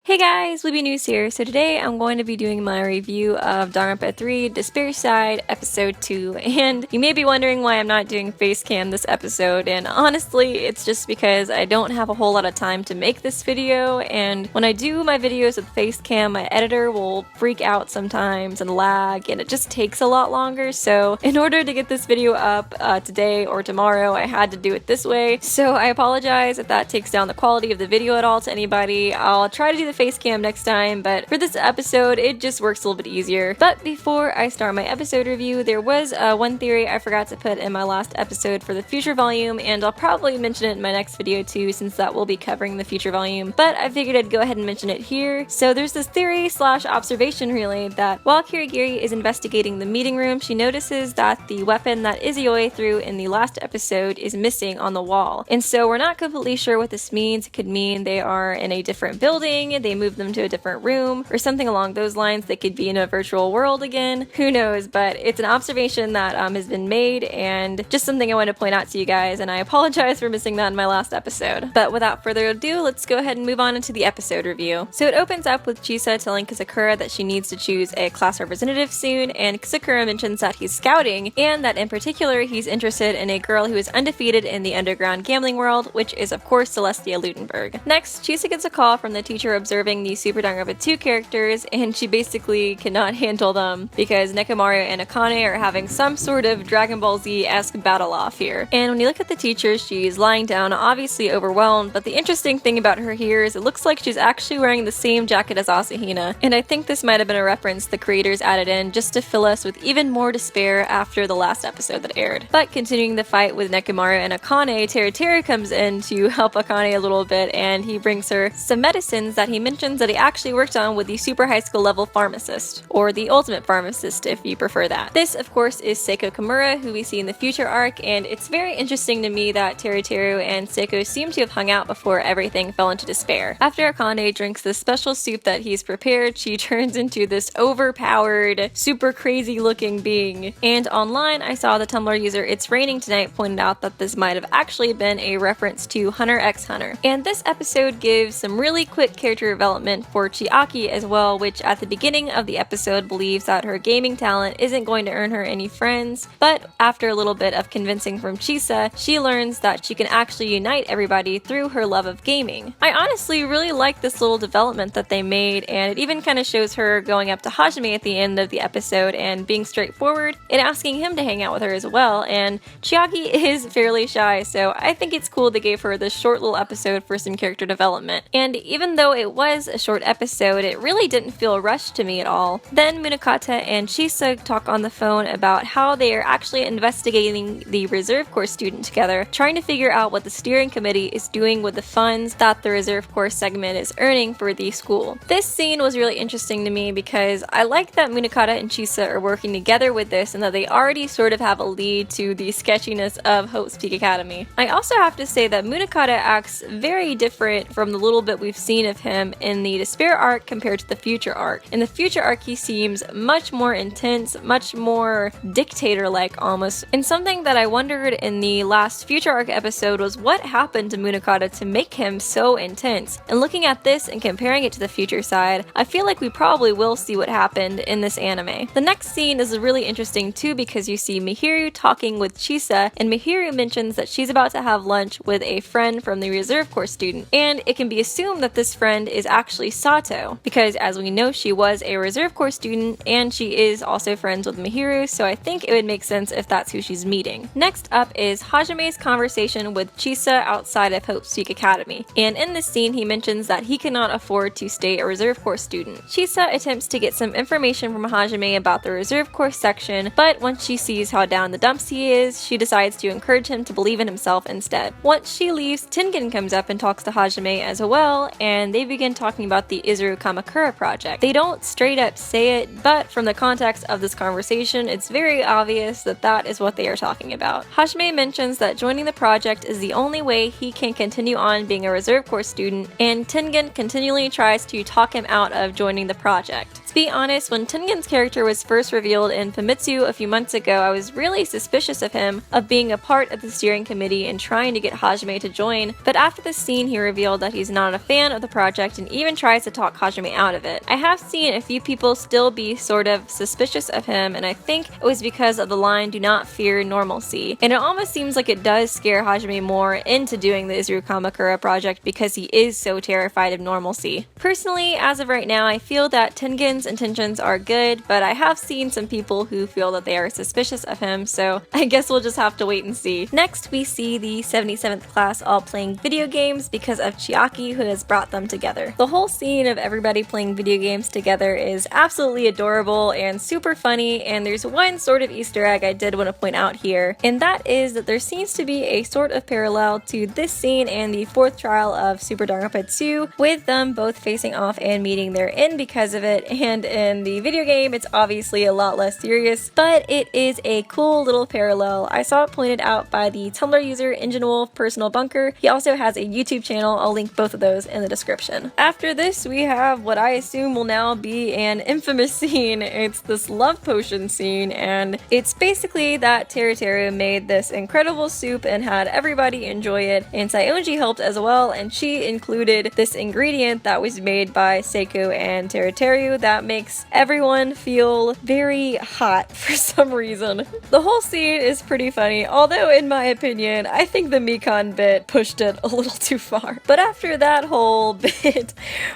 Hey guys, Libby News here. So today I'm going to be doing my review of Danganronpa 3 Despair Side Episode 2, and you may be wondering why I'm not doing facecam this episode, and honestly it's just because I don't have a whole lot of time to make this video, and when I do my videos with facecam my editor will freak out sometimes and lag, and it just takes a lot longer. So in order to get this video up today or tomorrow I had to do it this way, so I apologize if that takes down the quality of the video at all to anybody. I'll try to do the facecam next time, but for this episode it just works a little bit easier. But before I start my episode review, there was one theory I forgot to put in my last episode for the future volume, and I'll probably mention it in my next video too, since that will be covering the future volume, but I figured I'd go ahead and mention it here. So there's this theory slash observation really that while Kirigiri is investigating the meeting room, she notices that the weapon that Izuyoi threw in the last episode is missing on the wall, and so we're not completely sure what this means. It could mean they are in a different building, they move them to a different room, or something along those lines. They could be in a virtual world again, who knows, but it's an observation that has been made and just something I want to point out to you guys, and I apologize for missing that in my last episode. But without further ado, let's go ahead and move on into the episode review. So it opens up with Chisa telling Kazakura that she needs to choose a class representative soon, and Kazakura mentions that he's scouting, and that in particular he's interested in a girl who is undefeated in the underground gambling world, which is of course Celestia Ludenberg. Next, Chisa gets a call from the teacher observing the Super Danganronpa 2 characters, and she basically cannot handle them because Nekomaru and Akane are having some sort of Dragon Ball Z-esque battle off here. And when you look at the teacher, she's lying down, obviously overwhelmed, but the interesting thing about her here is it looks like she's actually wearing the same jacket as Asahina, and I think this might have been a reference the creators added in just to fill us with even more despair after the last episode that aired. But continuing the fight with Nekomaru and Akane, Teru comes in to help Akane a little bit, and he brings her some medicines that he mentions that he actually worked on with the super high school level pharmacist, or the ultimate pharmacist if you prefer that. This of course is Seiko Kimura, who we see in the future arc, and it's very interesting to me that Teru and Seiko seem to have hung out before everything fell into despair. After Akane drinks the special soup that he's prepared, she turns into this overpowered, super crazy looking being. And online I saw the Tumblr user It's Raining Tonight pointed out that this might have actually been a reference to Hunter x Hunter. And this episode gives some really quick character development for Chiaki as well, which at the beginning of the episode believes that her gaming talent isn't going to earn her any friends, but after a little bit of convincing from Chisa, she learns that she can actually unite everybody through her love of gaming. I honestly really like this little development that they made, and it even kind of shows her going up to Hajime at the end of the episode and being straightforward and asking him to hang out with her as well, and Chiaki is fairly shy, so I think it's cool they gave her this short little episode for some character development. And even though it was a short episode, it really didn't feel rushed to me at all. Then Munakata and Chisa talk on the phone about how they are actually investigating the Reserve Corps student together, trying to figure out what the steering committee is doing with the funds that the Reserve Corps segment is earning for the school. This scene was really interesting to me because I like that Munakata and Chisa are working together with this, and that they already sort of have a lead to the sketchiness of Hope's Peak Academy. I also have to say that Munakata acts very different from the little bit we've seen of him in the Despair arc compared to the Future arc. In the Future arc he seems much more intense, much more dictator-like almost, and something that I wondered in the last Future arc episode was what happened to Munakata to make him so intense. And looking at this and comparing it to the Future side, I feel like we probably will see what happened in this anime. The next scene is really interesting too because you see Mihiru talking with Chisa, and Mihiru mentions that she's about to have lunch with a friend from the Reserve Corps student, and it can be assumed that this friend is actually Sato, because as we know she was a Reserve Corps student and she is also friends with Mihiru, so I think it would make sense if that's who she's meeting. Next up is Hajime's conversation with Chisa outside of Hope's Peak Academy, and in this scene he mentions that he cannot afford to stay a Reserve Corps student. Chisa attempts to get some information from Hajime about the Reserve Corps section, but once she sees how down the dumps he is, she decides to encourage him to believe in himself instead. Once she leaves, Tengen comes up and talks to Hajime as well, and they begin talking about the Izuru Kamakura Project. They don't straight up say it, but from the context of this conversation, it's very obvious that that is what they are talking about. Hajime mentions that joining the project is the only way he can continue on being a Reserve Corps student, and Tengen continually tries to talk him out of joining the project. To be honest, when Tengen's character was first revealed in Famitsu a few months ago, I was really suspicious of him of being a part of the steering committee and trying to get Hajime to join, but after this scene he revealed that he's not a fan of the project and even tries to talk Hajime out of it. I have seen a few people still be sort of suspicious of him, and I think it was because of the line "do not fear normalcy," and it almost seems like it does scare Hajime more into doing the Izuru Kamakura project because he is so terrified of normalcy. Personally, as of right now, I feel that Tengen's intentions are good, but I have seen some people who feel that they are suspicious of him, so I guess we'll just have to wait and see. Next, we see the 77th class all playing video games because of Chiaki, who has brought them together. The whole scene of everybody playing video games together is absolutely adorable and super funny, and there's one sort of Easter egg I did want to point out here, and that is that there seems to be a sort of parallel to this scene and the 4th trial of Super Danganronpa 2, with them both facing off and meeting their end because of it, and in the video game it's obviously a lot less serious, but it is a cool little parallel. I saw it pointed out by the Tumblr user Enginewolfpersonalbunker. He also has a YouTube channel, I'll link both of those in the description. After this, we have what I assume will now be an infamous scene. It's this love potion scene, and it's basically that Teruteru made this incredible soup and had everybody enjoy it, and Saionji helped as well, and she included this ingredient that was made by Seiko and Teruteru that makes everyone feel very hot for some reason. The whole scene is pretty funny, although in my opinion, I think the Mikan bit pushed it a little too far. But after that whole bit,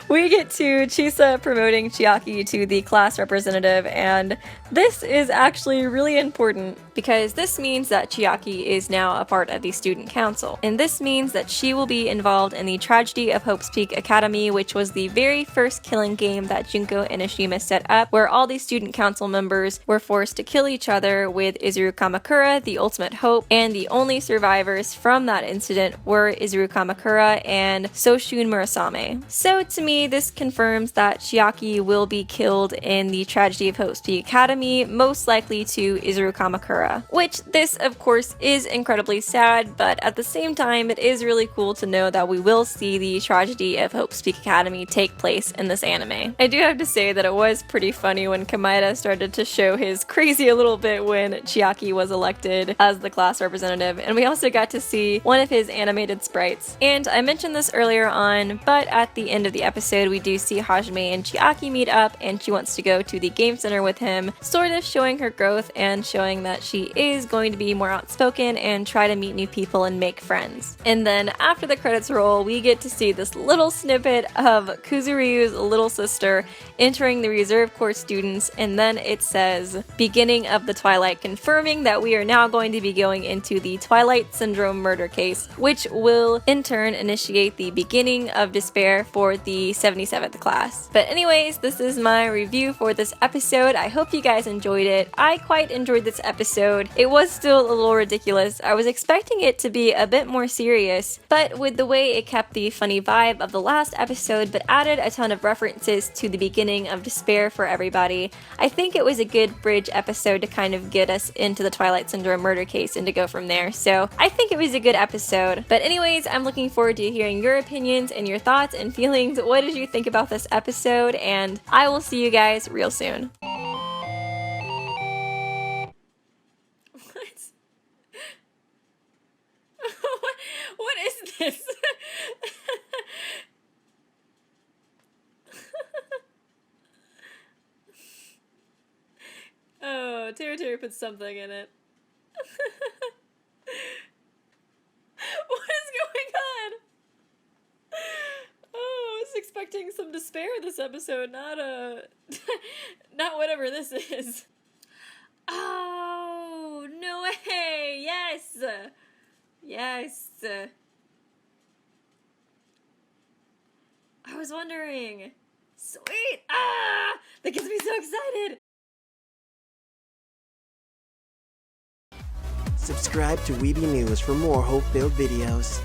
we get to Chisa promoting Chiaki to the class representative, and this is actually really important because this means that Chiaki is now a part of the student council, and this means that she will be involved in the tragedy of Hope's Peak Academy, which was the very first killing game that Junko and Ashima set up, where all the student council members were forced to kill each other, with Izuru Kamakura, the ultimate hope, and the only survivors from that incident were Izuru Kamakura and Soshun Murasame. So to me, this confirms that Chiaki will be killed in the tragedy of Hope's Peak Academy, most likely to Izuru Kamakura, which this of course is incredibly sad, but at the same time it is really cool to know that we will see the tragedy of Hope's Peak Academy take place in this anime. I do have to say that it was pretty funny when Kamaeda started to show his crazy a little bit when Chiaki was elected as the class representative, and we also got to see one of his animated sprites. And I mentioned this earlier on, but at the end of the episode we do see Hajime and Chiaki meet up, and she wants to go to the game center with him, sort of showing her growth and showing that she is going to be more outspoken and try to meet new people and make friends. And then after the credits roll, we get to see this little snippet of Kuzuryu's little sister entering the reserve corps students, and then it says beginning of the Twilight, confirming that we are now going to be going into the Twilight Syndrome murder case, which will in turn initiate the beginning of despair for the 77th class. But anyways, this is my review for this episode. I hope you guys enjoyed it. I quite enjoyed this episode. It was still a little ridiculous. I was expecting it to be a bit more serious, but with the way it kept the funny vibe of the last episode but added a ton of references to the beginning of despair for everybody, I think it was a good bridge episode to kind of get us into the Twilight Syndrome murder case and to go from there. So I think it was a good episode. But anyways, I'm looking forward to hearing your opinions and your thoughts and feelings. What did you think about this episode? And I will see you guys real soon. What is this? Oh, Teruteru put something in it. What is going on? Oh, I was expecting some despair this episode, not not whatever this is. Oh, no way! Yes! Yes! I was wondering. Sweet! Ah! That gets me so excited! Subscribe to Weeby News for more hope-filled videos.